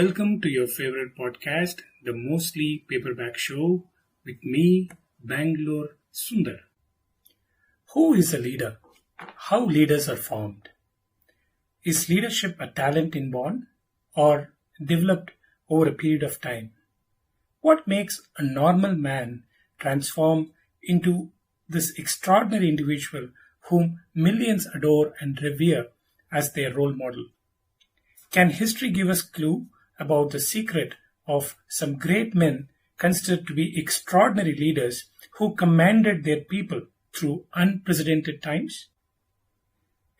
Welcome to your favorite podcast, the Mostly Paperback Show, with me, Bangalore Sundar. Who is a leader? How leaders are formed? Is leadership a talent inborn or developed over a period of time? What makes a normal man transform into this extraordinary individual whom millions adore and revere as their role model? Can history give us clue about the secret of some great men considered to be extraordinary leaders who commanded their people through unprecedented times?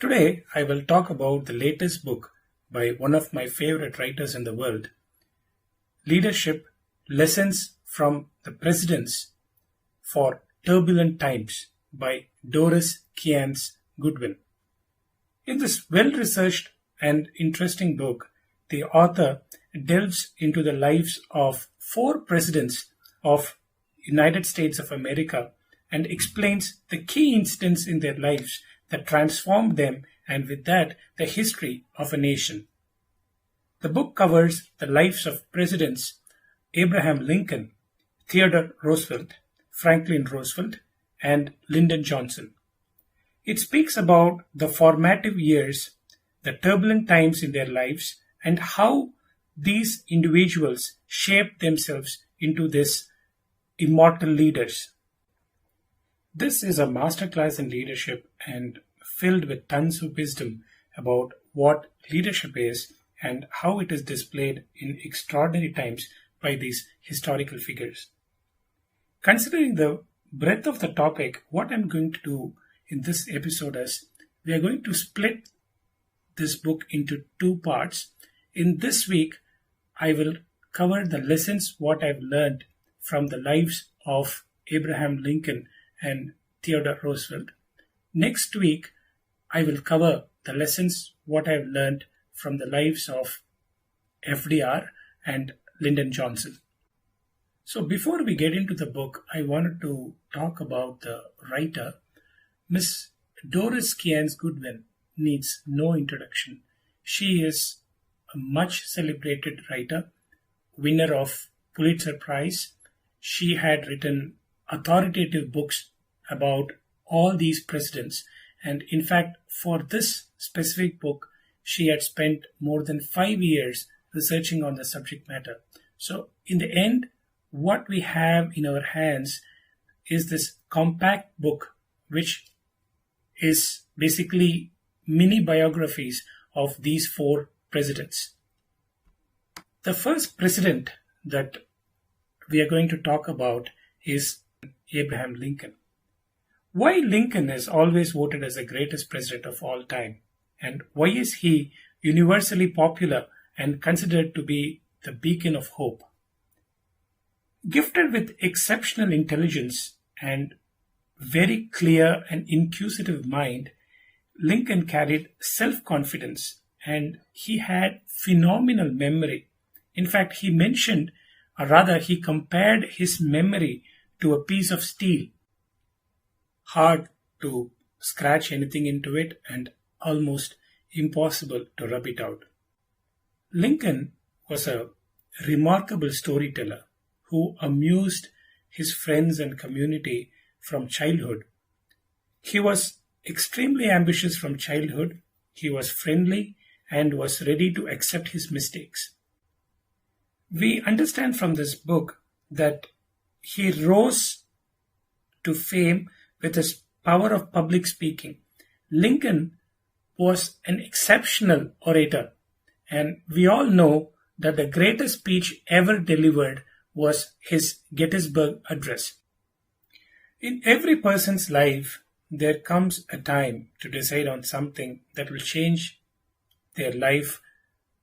Today, I will talk about the latest book by one of my favorite writers in the world, Leadership Lessons from the Presidents for Turbulent Times by Doris Kearns Goodwin. In this well-researched and interesting book, the author delves into the lives of 4 presidents of United States of America and explains the key incidents in their lives that transformed them and with that the history of a nation. The book covers the lives of Presidents Abraham Lincoln, Theodore Roosevelt, Franklin Roosevelt, and Lyndon Johnson. It speaks about the formative years, the turbulent times in their lives, and how these individuals shaped themselves into these immortal leaders. This is a masterclass in leadership and filled with tons of wisdom about what leadership is and how it is displayed in extraordinary times by these historical figures. Considering the breadth of the topic, what I'm going to do in this episode is we are going to split this book into 2 parts. In this week, I will cover the lessons what I've learned from the lives of Abraham Lincoln and Theodore Roosevelt. Next week, I will cover the lessons what I've learned from the lives of FDR and Lyndon Johnson. So before we get into the book, I wanted to talk about the writer. Miss Doris Kearns Goodwin needs no introduction. She is a much celebrated writer, winner of Pulitzer Prize. She had written authoritative books about all these presidents, and in fact for this specific book she had spent more than 5 years researching on the subject matter. So in the end, what we have in our hands is this compact book, which is basically mini biographies of these 4 presidents. The first president that we are going to talk about is Abraham Lincoln. Why Lincoln is always voted as the greatest president of all time, and why is he universally popular and considered to be the beacon of hope? Gifted with exceptional intelligence and very clear and inquisitive mind, Lincoln carried self-confidence and he had phenomenal memory. In fact, he compared his memory to a piece of steel. Hard to scratch anything into it and almost impossible to rub it out. Lincoln was a remarkable storyteller who amused his friends and community from childhood. He was extremely ambitious from childhood. He was friendly and was ready to accept his mistakes. We understand from this book that he rose to fame with his power of public speaking. Lincoln was an exceptional orator, and we all know that the greatest speech ever delivered was his Gettysburg Address. In every person's life, there comes a time to decide on something that will change their life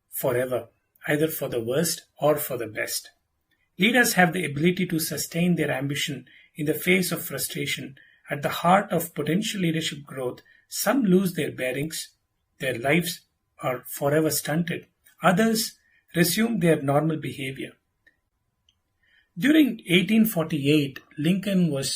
forever, either for the worst or for the best. Leaders have the ability to sustain their ambition in the face of frustration. At the heart of potential leadership growth, some lose their bearings, their lives are forever stunted. Others resume their normal behavior. During 1848, Lincoln was